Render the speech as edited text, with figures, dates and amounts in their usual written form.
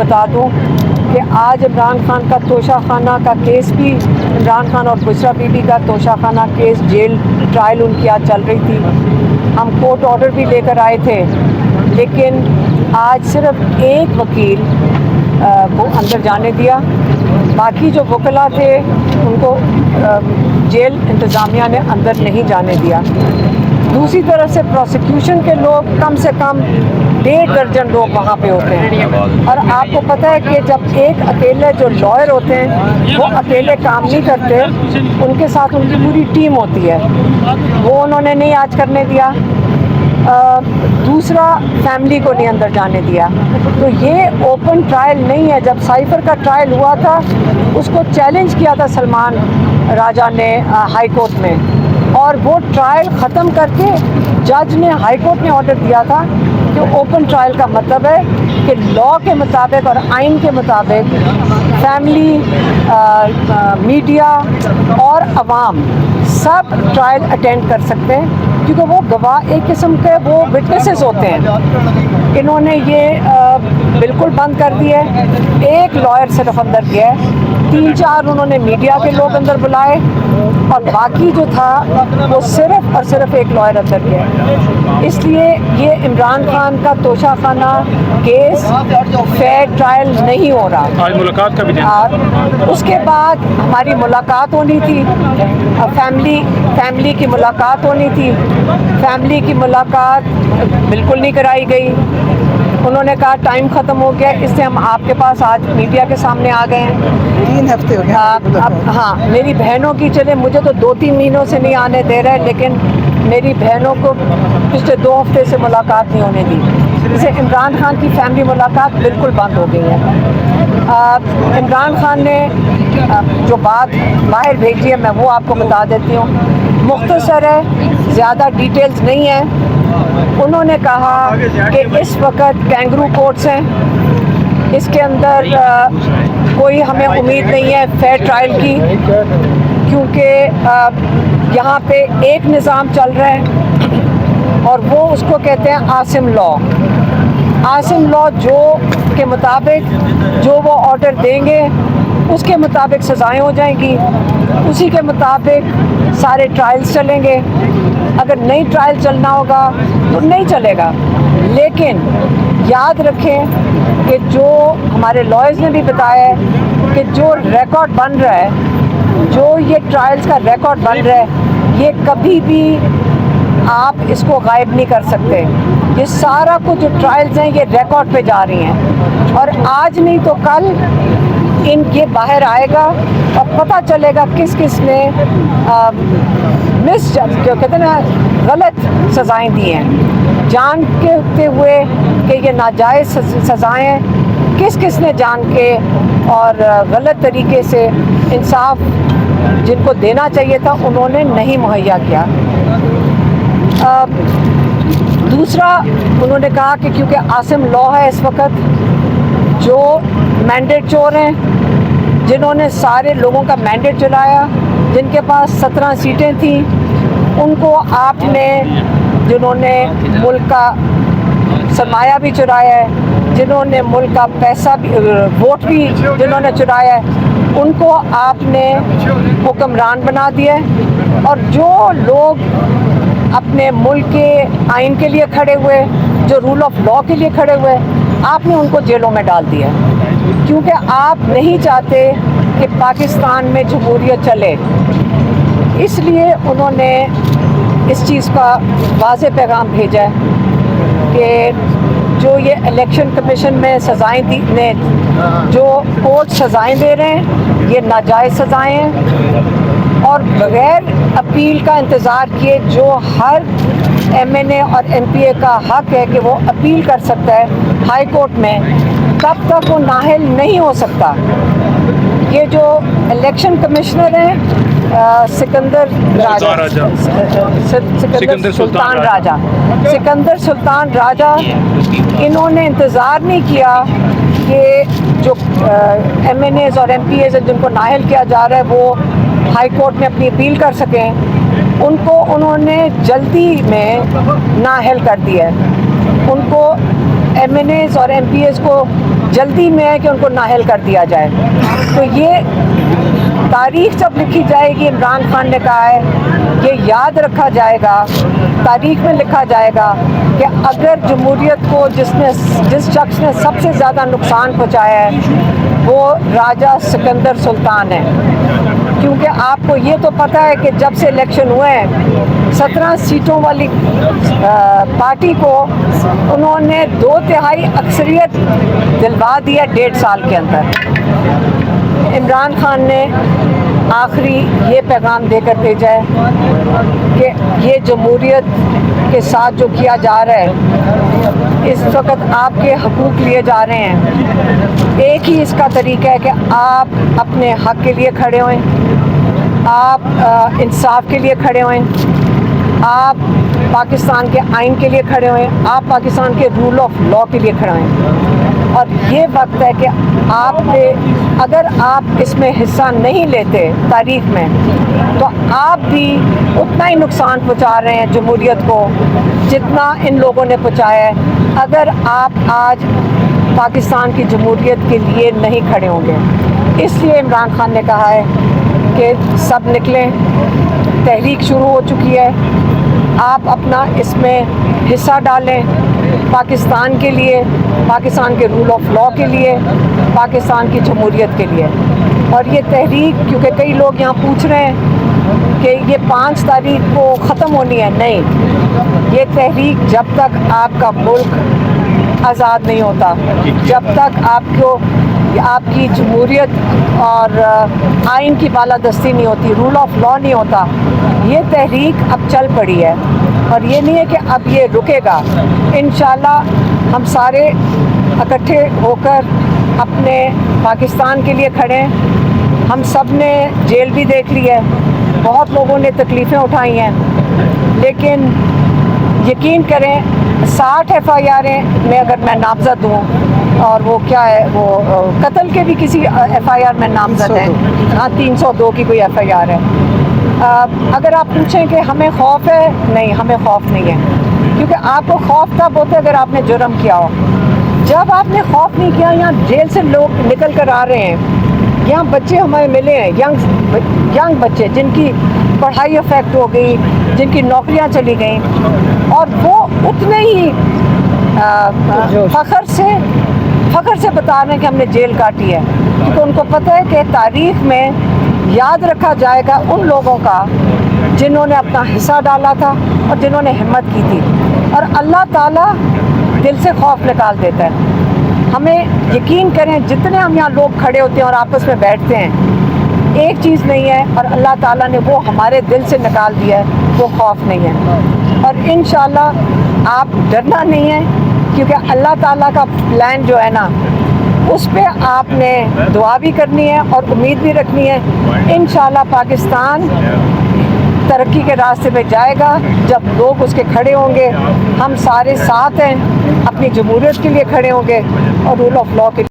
بتا دوں کہ آج عمران خان کا توشہ خانہ کا کیس بھی، عمران خان اور بشریٰ بی بی کا توشہ خانہ کیس، جیل ٹرائل ان کی آج چل رہی تھی. ہم کورٹ آرڈر بھی لے کر آئے تھے، لیکن آج صرف ایک وکیل کو اندر جانے دیا. باقی جو وکلاء تھے ان کو جیل انتظامیہ نے اندر نہیں جانے دیا. دوسری طرف سے پروسیکیوشن کے لوگ کم سے کم 1.5 درجن لوگ وہاں پہ ہوتے ہیں. اور آپ کو پتہ ہے کہ جب ایک اکیلے جو لائر ہوتے ہیں وہ اکیلے کام نہیں کرتے، ان کے ساتھ ان کی پوری ٹیم ہوتی ہے. وہ انہوں نے نہیں آج کرنے دیا. دوسرا، فیملی کو نہیں اندر جانے دیا. تو یہ اوپن ٹرائل نہیں ہے. جب سائفر کا ٹرائل ہوا تھا اس کو چیلنج کیا تھا سلمان راجہ نے ہائی کورٹ میں، اور وہ ٹرائل ختم کر کے جج نے، ہائی کورٹ نے آرڈر دیا تھا کہ اوپن ٹرائل کا مطلب ہے کہ لاء کے مطابق اور آئین کے مطابق فیملی، میڈیا اور عوام سب ٹرائل اٹینڈ کر سکتے ہیں، کیونکہ وہ گواہ ایک قسم کے وہ وٹنسز ہوتے ہیں. انہوں نے یہ بالکل بند کر دیا ہے. ایک لائر صرف اندر گیا ہے، 3-4 انہوں نے میڈیا کے لوگ اندر بلائے، اور باقی جو تھا وہ صرف اور صرف ایک لائر اندر گیا ہے. اس لیے یہ عمران خان کا توشہ خانہ کیس فیئر ٹرائل نہیں ہو رہا. آج ملاقات کا بھی دن، اس کے بعد ہماری ملاقات ہونی تھی، فیملی کی ملاقات ہونی تھی. فیملی کی ملاقات بالکل نہیں کرائی گئی. انہوں نے کہا ٹائم ختم ہو گیا، اس سے ہم آپ کے پاس آج میڈیا کے سامنے آ گئے ہیں. 3 ہفتے ہو گئے. ہاں، میری بہنوں کی، چلے مجھے تو 2-3 مہینوں سے نہیں آنے دے رہے، لیکن میری بہنوں کو پچھلے 2 ہفتے سے ملاقات نہیں ہونے دی. جیسے عمران خان کی فیملی ملاقات بالکل بند ہو گئی ہے. عمران خان نے جو بات باہر بھیجی ہے میں وہ آپ کو بتا دیتی ہوں، مختصر ہے، زیادہ ڈیٹیلز نہیں ہے. انہوں نے کہا کہ اس وقت کینگرو کورٹس ہیں، اس کے اندر کوئی ہمیں امید نہیں ہے فیئر ٹرائل کی، کیونکہ یہاں پہ ایک نظام چل رہا ہے اور وہ اس کو کہتے ہیں عاصم لاء. عاصم لاء جو کے مطابق جو وہ آرڈر دیں گے اس کے مطابق سزائیں ہو جائیں گی، اسی کے مطابق سارے ٹرائلز چلیں گے. اگر نئی ٹرائل چلنا ہوگا تو نہیں چلے گا. لیکن یاد رکھیں کہ جو ہمارے لائرز نے بھی بتایا ہے کہ جو ریکارڈ بن رہا ہے، جو یہ ٹرائلز کا ریکارڈ بن رہا ہے، یہ کبھی بھی آپ اس کو غائب نہیں کر سکتے. یہ سارا کچھ جو ٹرائلز ہیں یہ ریکارڈ پہ جا رہی ہیں، اور آج نہیں تو کل ان کے باہر آئے گا اور پتہ چلے گا کس کس نے جو کہتے ہیں نا غلط سزائیں دی ہیں، جانتے ہوئے کہ یہ ناجائز سزائیں ہیں، کس کس نے جان کے اور غلط طریقے سے انصاف جن کو دینا چاہیے تھا انہوں نے نہیں مہیا کیا. دوسرا، انہوں نے کہا کہ کیونکہ عاصم لاء ہے اس وقت، جو مینڈیٹ چور ہیں، جنہوں نے سارے لوگوں کا مینڈیٹ چلایا، جن کے پاس 17 سیٹیں تھیں، ان کو آپ نے، جنہوں نے ملک کا سرمایہ بھی چرایا ہے، جنہوں نے ملک کا پیسہ بھی، ووٹ بھی جنہوں نے چرایا ہے، ان کو آپ نے حکمران بنا دیا ہے. اور جو لوگ اپنے ملک کے آئین کے لیے کھڑے ہوئے، جو رول آف لاء کے لیے کھڑے ہوئے، آپ نے ان کو جیلوں میں ڈال دیا، کیونکہ آپ نہیں چاہتے کہ پاکستان میں جمہوریت چلے. اس لیے انہوں نے اس چیز کا واضح پیغام بھیجا ہے کہ جو یہ الیکشن کمیشن میں سزائیں دی، جو کورٹ سزائیں دے رہے ہیں، یہ ناجائز سزائیں ہیں، اور بغیر اپیل کا انتظار کیے جو ہر ایم این اے اور ایم پی اے کا حق ہے کہ وہ اپیل کر سکتا ہے ہائی کورٹ میں، تب تک وہ نااہل نہیں ہو سکتا. یہ جو الیکشن کمشنر ہیں سکندر سلطان راجہ، انہوں نے انتظار نہیں کیا کہ جو ایم این ایز اور ایم پی ایز جن کو نااہل کیا جا رہا ہے وہ ہائی کورٹ میں اپنی اپیل کر سکیں، ان کو انہوں نے جلدی میں نااہل کر دیا ہے. ان کو ایم این ایز اور ایم پی ایز کو جلدی میں ہے کہ ان کو نااہل کر دیا جائے. تو یہ تاریخ جب لکھی جائے گی، عمران خان نے کہا ہے یہ یاد رکھا جائے گا، تاریخ میں لکھا جائے گا کہ اگر جمہوریت کو جس شخص نے سب سے زیادہ نقصان پہنچایا ہے وہ راجہ سکندر سلطان ہے. کیونکہ آپ کو یہ تو پتہ ہے کہ جب سے الیکشن ہوئے ہیں 17 سیٹوں والی پارٹی کو انہوں نے 2/3 اکثریت دلوا دی ہے 1.5 سال کے اندر. عمران خان نے آخری یہ پیغام دے کر بھیجا ہے کہ یہ جمہوریت کے ساتھ جو کیا جا رہا ہے اس وقت آپ کے حقوق لیے جا رہے ہیں. ایک ہی اس کا طریقہ ہے کہ آپ اپنے حق کے لیے کھڑے ہوئیں، آپ انصاف کے لیے کھڑے ہوئیں، آپ پاکستان کے آئین کے لیے کھڑے ہوئیں، آپ پاکستان کے رول آف لا کے لیے کھڑے ہوئیں. اور یہ وقت ہے کہ آپ نے اگر آپ اس میں حصہ نہیں لیتے تاریخ میں تو آپ بھی اتنا ہی نقصان پہنچا رہے ہیں جمہوریت کو جتنا ان لوگوں نے پہنچایا ہے اگر آپ آج پاکستان کی جمہوریت کے لیے نہیں کھڑے ہوں گے. اس لیے عمران خان نے کہا ہے کہ سب نکلیں، تحریک شروع ہو چکی ہے، آپ اپنا اس میں حصہ ڈالیں پاکستان کے لیے، پاکستان کے رول آف لا کے لیے، پاکستان کی جمہوریت کے لیے. اور یہ تحریک کیونکہ کئی لوگ یہاں پوچھ رہے ہیں کہ یہ 5 تاریخ کو ختم ہونی ہے، نہیں، یہ تحریک جب تک آپ کا ملک آزاد نہیں ہوتا، جب تک آپ کی جمہوریت اور آئین کی بالادستی نہیں ہوتی، رول آف لا نہیں ہوتا، یہ تحریک اب چل پڑی ہے. اور یہ نہیں ہے کہ اب یہ رکے گا. انشاءاللہ ہم سارے اکٹھے ہو کر اپنے پاکستان کے لیے کھڑے ہیں. ہم سب نے جیل بھی دیکھ لی ہے، بہت لوگوں نے تکلیفیں اٹھائی ہیں، لیکن یقین کریں 60 FIR میں اگر میں نامزد ہوں اور وہ کیا ہے وہ قتل کے بھی کسی FIR میں نامزد ہیں، ہاں 302 کی کوئی FIR ہے. اگر آپ پوچھیں کہ ہمیں خوف ہے، نہیں، ہمیں خوف نہیں ہے. کیونکہ آپ کو خوف تب ہوتا ہے اگر آپ نے جرم کیا ہو. جب آپ نے خوف نہیں کیا، یہاں جیل سے لوگ نکل کر آ رہے ہیں، یہاں بچے ہمیں ملے ہیں، ینگ بچے جن کی پڑھائی افیکٹ ہو گئی، جن کی نوکریاں چلی گئیں، اور وہ اتنے ہی فخر سے بتا رہے ہیں کہ ہم نے جیل کاٹی ہے. کیونکہ ان کو پتہ ہے کہ تاریخ میں یاد رکھا جائے گا ان لوگوں کا جنہوں نے اپنا حصہ ڈالا تھا اور جنہوں نے ہمت کی تھی. اور اللہ تعالیٰ دل سے خوف نکال دیتا ہے. ہمیں یقین کریں جتنے ہم یہاں لوگ کھڑے ہوتے ہیں اور آپس میں بیٹھتے ہیں، ایک چیز نہیں ہے اور اللہ تعالیٰ نے وہ ہمارے دل سے نکال دیا ہے، وہ خوف نہیں ہے. اور انشاءاللہ آپ ڈرنا نہیں ہے، کیونکہ اللہ تعالیٰ کا پلان جو ہے نا اس پہ آپ نے دعا بھی کرنی ہے اور امید بھی رکھنی ہے. انشاءاللہ پاکستان ترقی کے راستے پہ جائے گا جب لوگ اس کے کھڑے ہوں گے. ہم سارے ساتھ ہیں، اپنی جمہوریت کے لیے کھڑے ہوں گے اور رول آف لا کے لیے.